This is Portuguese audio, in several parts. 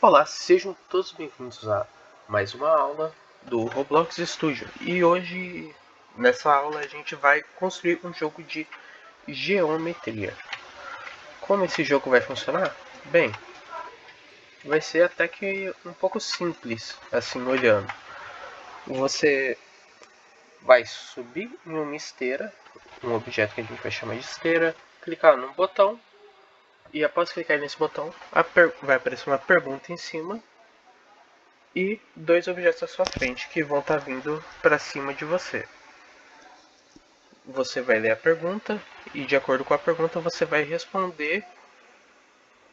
Olá, sejam todos bem-vindos a mais uma aula do Roblox Studio. E hoje, nessa aula, a gente vai construir um jogo de geometria. Como esse jogo vai funcionar? Bem, vai ser até que um pouco simples, assim, olhando. Você vai subir em uma esteira, um objeto que a gente vai chamar de esteira, clicar num botão, e após clicar nesse botão, vai aparecer uma pergunta em cima, e dois objetos à sua frente que vão estar vindo para cima de você. Você vai ler a pergunta e, de acordo com a pergunta, você vai responder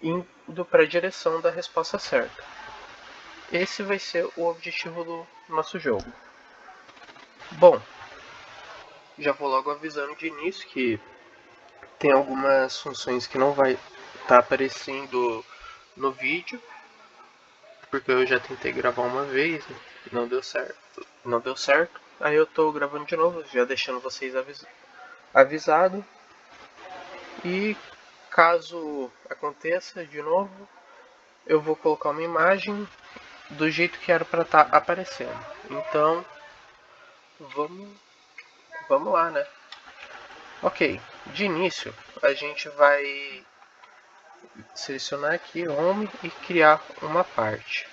indo para a direção da resposta certa. Esse vai ser o objetivo do nosso jogo. Bom, já vou logo avisando de início que tem algumas funções que não vai estar aparecendo no vídeo, porque eu já tentei gravar uma vez, não deu certo. Aí eu estou gravando de novo, já deixando vocês avisado. E caso aconteça de novo, eu vou colocar uma imagem do jeito que era para estar aparecendo. Então, vamos lá, né? Ok, de início a gente vai selecionar aqui Home e criar uma parte.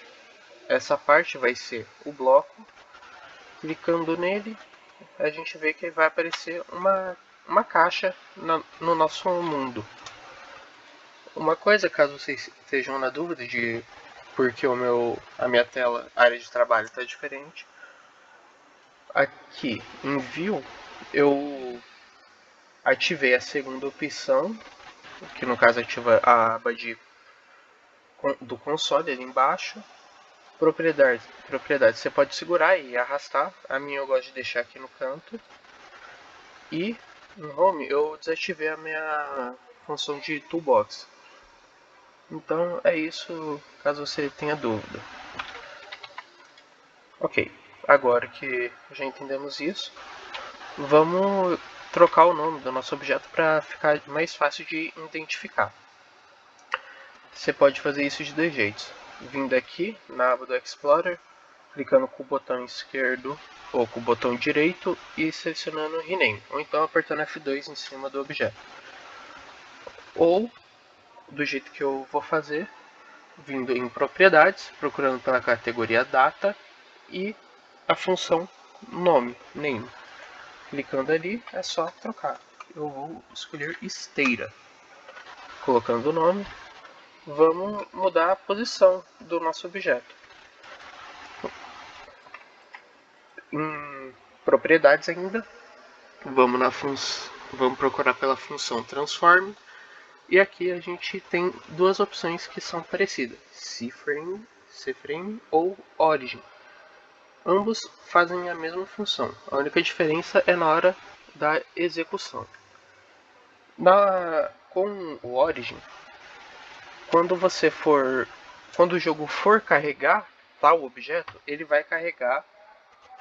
Essa parte vai ser o bloco. Clicando nele, a gente vê que vai aparecer uma caixa no nosso mundo. Uma coisa, caso vocês estejam na dúvida de porque a minha tela, a área de trabalho está diferente, aqui em View eu ativei a segunda opção, que no caso ativa a aba do console ali embaixo. Propriedades, você pode segurar e arrastar, a minha eu gosto de deixar aqui no canto. E no Home eu desativei a minha função de Toolbox. Então é isso, caso você tenha dúvida. Ok, agora que já entendemos isso, vamos trocar o nome do nosso objeto para ficar mais fácil de identificar. Você pode fazer isso de dois jeitos. Vindo aqui na aba do Explorer, clicando com o botão esquerdo ou com o botão direito e selecionando Rename, ou então apertando F2 em cima do objeto. Ou, do jeito que eu vou fazer, vindo em Propriedades, procurando pela categoria Data e a função Name. Clicando ali, é só trocar. Eu vou escolher esteira. Colocando o nome, vamos mudar a posição do nosso objeto. Em propriedades ainda, vamos procurar pela função transform. E aqui a gente tem duas opções que são parecidas: C-frame ou origin. Ambos fazem a mesma função, a única diferença é na hora da execução. Com o Origin, quando o jogo for carregar tal objeto, ele vai carregar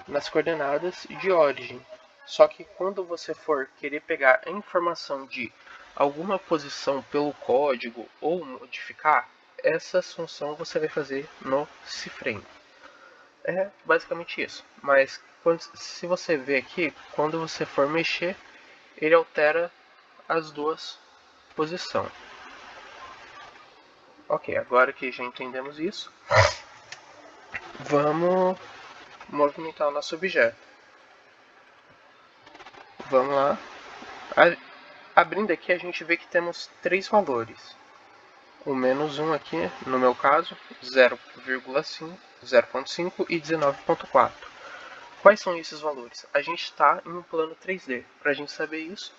nas coordenadas de Origin. Só que quando você for querer pegar a informação de alguma posição pelo código ou modificar, essa função você vai fazer no C-frame. É basicamente isso. Mas se você ver aqui, quando você for mexer, ele altera as duas posições. Ok, agora que já entendemos isso, vamos movimentar o nosso objeto. Vamos lá. Abrindo aqui, a gente vê que temos três valores. O menos 1 aqui, no meu caso, 0,5, 0,5 e 19,4. Quais são esses valores? A gente está em um plano 3D. Para a gente saber isso,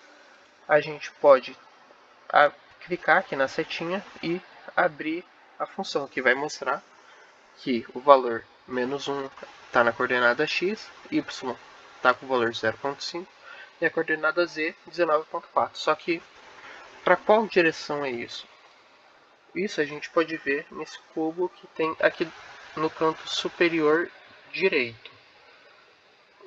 a gente pode clicar aqui na setinha e abrir a função que vai mostrar que o valor menos 1 está na coordenada x, y está com o valor 0,5 e a coordenada z 19,4. Só que para qual direção é isso? Isso a gente pode ver nesse cubo que tem aqui no canto superior direito.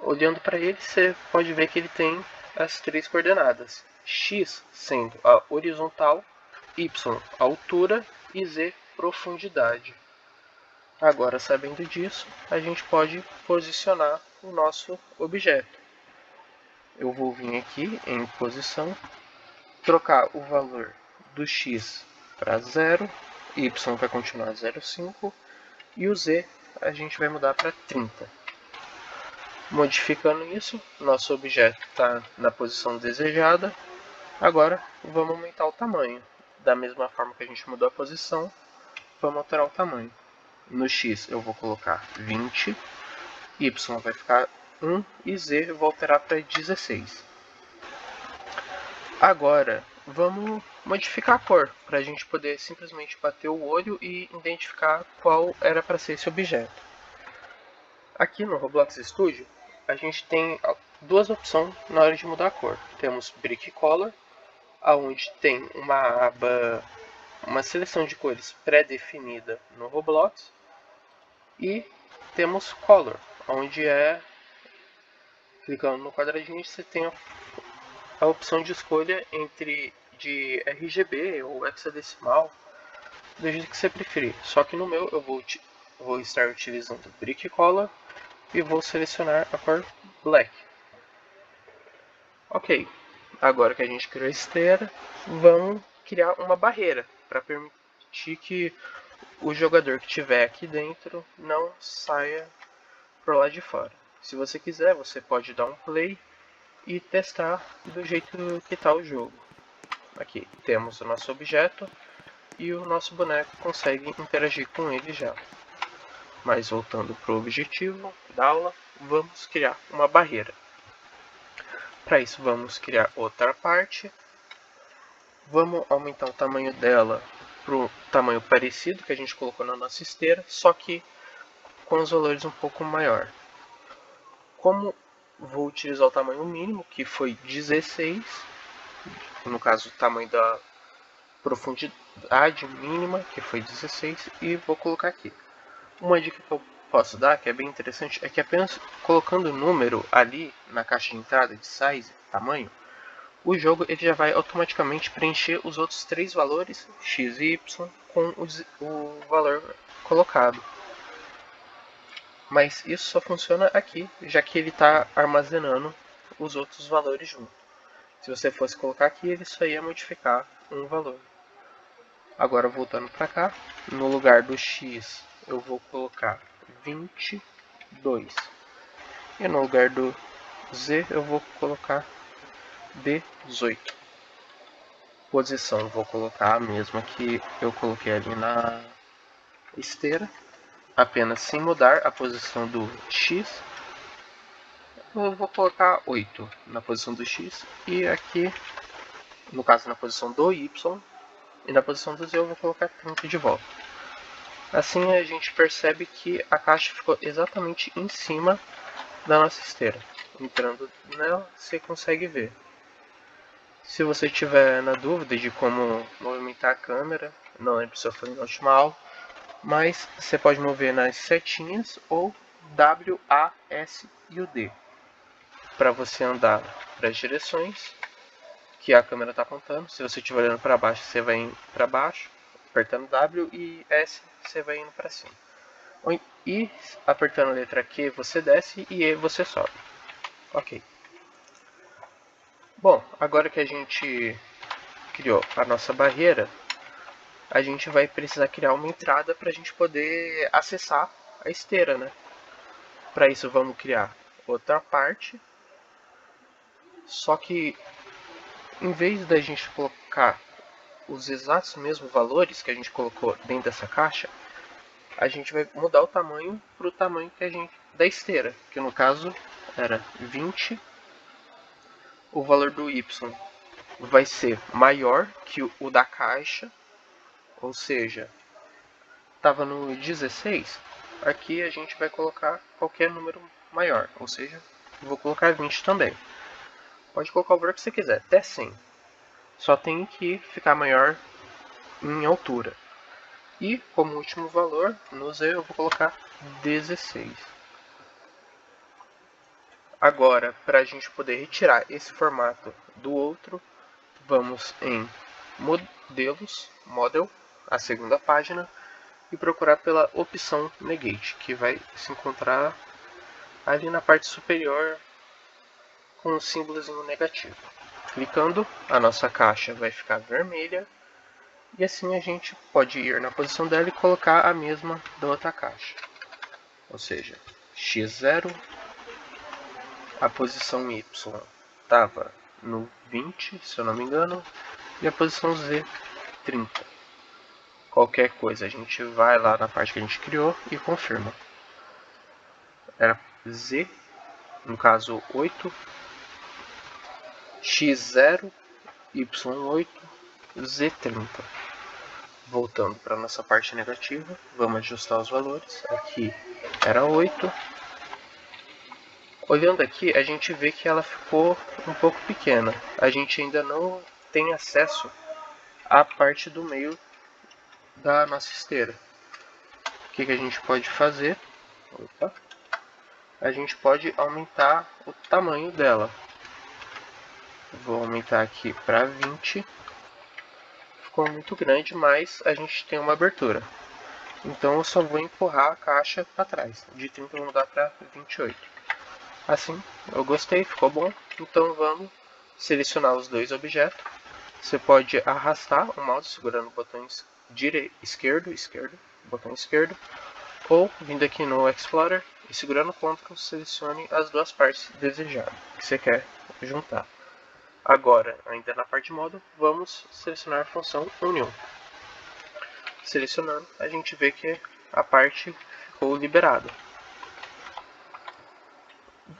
Olhando para ele, você pode ver que ele tem as três coordenadas: x sendo a horizontal, y a altura e z profundidade. Agora, sabendo disso, a gente pode posicionar o nosso objeto. Eu vou vir aqui em posição, trocar o valor do x para 0, y vai continuar 0,5 e o z a gente vai mudar para 30. Modificando isso, nosso objeto está na posição desejada. Agora vamos aumentar o tamanho. Da mesma forma que a gente mudou a posição, vamos alterar o tamanho. No x eu vou colocar 20, y vai ficar 1 e z eu vou alterar para 16. Agora vamos modificar a cor, para a gente poder simplesmente bater o olho e identificar qual era para ser esse objeto. Aqui no Roblox Studio, a gente tem duas opções na hora de mudar a cor. Temos Brick Color, onde tem uma aba, uma seleção de cores pré-definida no Roblox, e temos Color, onde clicando no quadradinho, você tem a opção de escolha entre de RGB ou hexadecimal, do jeito que você preferir. Só que no meu eu vou estar utilizando Brick Color e vou selecionar a cor Black. Ok, agora que a gente criou a esteira, vamos criar uma barreira para permitir que o jogador que estiver aqui dentro não saia por lá de fora. Se você quiser, você pode dar um play e testar do jeito que está o jogo. Aqui temos o nosso objeto e o nosso boneco consegue interagir com ele já. Mas voltando para o objetivo da aula, vamos criar uma barreira. Para isso vamos criar outra parte. Vamos aumentar o tamanho dela para o tamanho parecido que a gente colocou na nossa esteira, só que com os valores um pouco maior. Como vou utilizar o tamanho mínimo, que foi 16, no caso o tamanho da profundidade mínima, que foi 16, e vou colocar aqui. Uma dica que eu posso dar, que é bem interessante, é que apenas colocando o número ali na caixa de entrada de size, tamanho, o jogo ele já vai automaticamente preencher os outros três valores, x e y, com o valor colocado. Mas isso só funciona aqui, já que ele está armazenando os outros valores junto. Se você fosse colocar aqui, ele só ia modificar um valor. Agora voltando para cá, no lugar do x eu vou colocar 22. E no lugar do z eu vou colocar 18. Posição eu vou colocar a mesma que eu coloquei ali na esteira, apenas sem mudar a posição do x. Eu vou colocar 8 na posição do x e aqui, no caso na posição do y, e na posição do z eu vou colocar 30 de volta. Assim a gente percebe que a caixa ficou exatamente em cima da nossa esteira. Entrando nela, você consegue ver. Se você tiver na dúvida de como movimentar a câmera, não lembro se eu falei na última aula, mas você pode mover nas setinhas ou W, A, S e o D para você andar para as direções que a câmera está apontando. Se você estiver olhando para baixo, você vai indo para baixo, apertando W, e S você vai indo para cima. E apertando a letra Q você desce e E você sobe. Ok. Bom, agora que a gente criou a nossa barreira, a gente vai precisar criar uma entrada para a gente poder acessar a esteira, né? Para isso vamos criar outra parte, só que em vez da gente colocar os exatos mesmos valores que a gente colocou dentro dessa caixa, a gente vai mudar o tamanho para o tamanho que a gente da esteira, que no caso era 20. O valor do y vai ser maior que o da caixa, ou seja, estava no 16, aqui a gente vai colocar qualquer número maior, ou seja, vou colocar 20 também. Pode colocar o valor que você quiser, até 100. Só tem que ficar maior em altura. E como último valor, no Z eu vou colocar 16. Agora, para a gente poder retirar esse formato do outro, vamos em Modelos, Model, a segunda página, e procurar pela opção Negate, que vai se encontrar ali na parte superior com um símbolozinho negativo. Clicando, a nossa caixa vai ficar vermelha e assim a gente pode ir na posição dela e colocar a mesma da outra caixa. Ou seja, x0, a posição y estava no 20, se eu não me engano, e a posição z 30. Qualquer coisa, a gente vai lá na parte que a gente criou e confirma. Era z, no caso 8, x0, y8, z30. Voltando para a nossa parte negativa, vamos ajustar os valores. Aqui era 8. Olhando aqui, a gente vê que ela ficou um pouco pequena. A gente ainda não tem acesso à parte do meio da nossa esteira. O que a gente pode fazer? Opa. A gente pode aumentar o tamanho dela. Vou aumentar aqui para 20. Ficou muito grande, mas a gente tem uma abertura. Então eu só vou empurrar a caixa para trás. De 30 eu vou mudar para 28. Assim, eu gostei, ficou bom. Então vamos selecionar os dois objetos. Você pode arrastar o mouse segurando o botão esquerdo, botão esquerdo, ou vindo aqui no Explorer e segurando o Ctrl, selecione as duas partes desejadas que você quer juntar. Agora, ainda na parte de modo, vamos selecionar a função Union. Selecionando, a gente vê que a parte ficou liberada.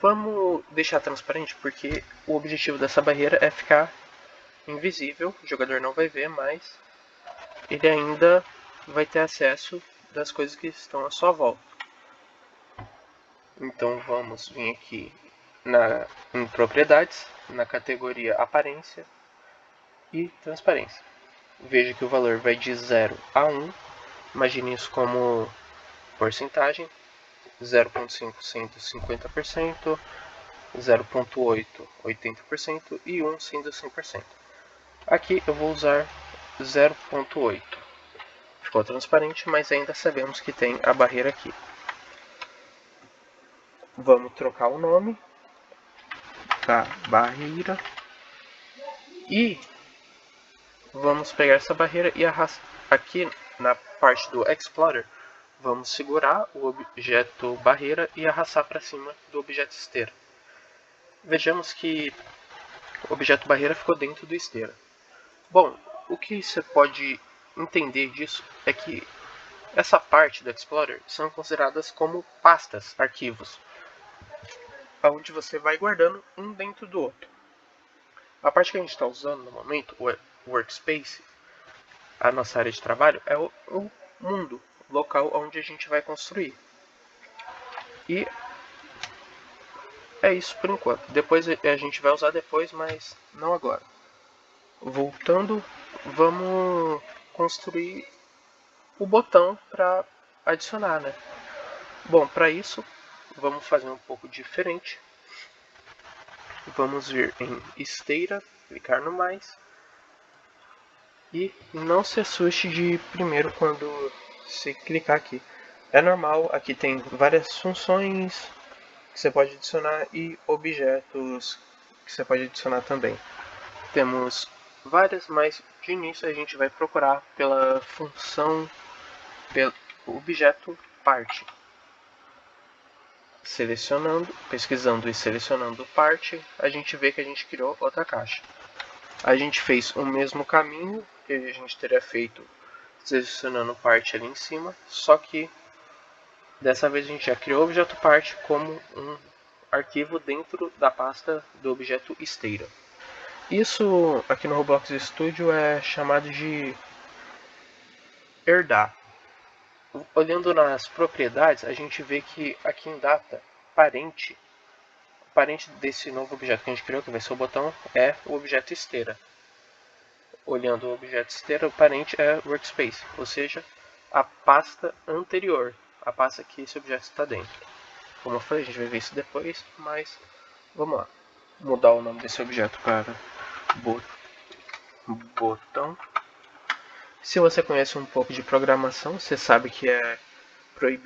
Vamos deixar transparente porque o objetivo dessa barreira é ficar invisível, o jogador não vai ver, mas ele ainda vai ter acesso das coisas que estão à sua volta. Então vamos vir aqui em propriedades, na categoria aparência e transparência. Veja que o valor vai de 0 a 1, imagine isso como porcentagem, 0.5 sendo 50%, 0.8 80% e 1 sendo 100%. Aqui eu vou usar 0.8. Ficou transparente, mas ainda sabemos que tem a barreira aqui. Vamos trocar o nome da barreira e vamos pegar essa barreira e arrastar aqui na parte do Explorer. Vamos segurar o objeto barreira e arrastar para cima do objeto esteira. Vejamos que o objeto barreira ficou dentro do esteira. Bom, o que você pode entender disso é que essa parte do Explorer são consideradas como pastas, arquivos, onde você vai guardando um dentro do outro. A parte que a gente está usando no momento, o Workspace, a nossa área de trabalho, é o mundo, o local onde a gente vai construir. E é isso por enquanto. Depois a gente vai usar depois, mas não agora. Voltando, vamos construir o botão para adicionar, né? Bom, para isso, vamos fazer um pouco diferente. Vamos vir em esteira, clicar no mais. E não se assuste de primeiro quando se clicar aqui. É normal, aqui tem várias funções que você pode adicionar e objetos que você pode adicionar também. Temos várias, mas de início a gente vai procurar pela função, pelo objeto parte. Selecionando, pesquisando e selecionando parte, a gente vê que a gente criou outra caixa. A gente fez o mesmo caminho que a gente teria feito selecionando parte ali em cima, só que dessa vez a gente já criou o objeto parte como um arquivo dentro da pasta do objeto esteira. Isso aqui no Roblox Studio é chamado de herdar. Olhando nas propriedades, a gente vê que aqui em data, parente desse novo objeto que a gente criou, que vai ser o botão, é o objeto esteira. Olhando o objeto esteira, o parente é Workspace, ou seja, a pasta anterior, a pasta que esse objeto está dentro. Como eu falei, a gente vai ver isso depois, mas vamos lá. Mudar o nome desse objeto para botão. Se você conhece um pouco de programação, você sabe que é proibido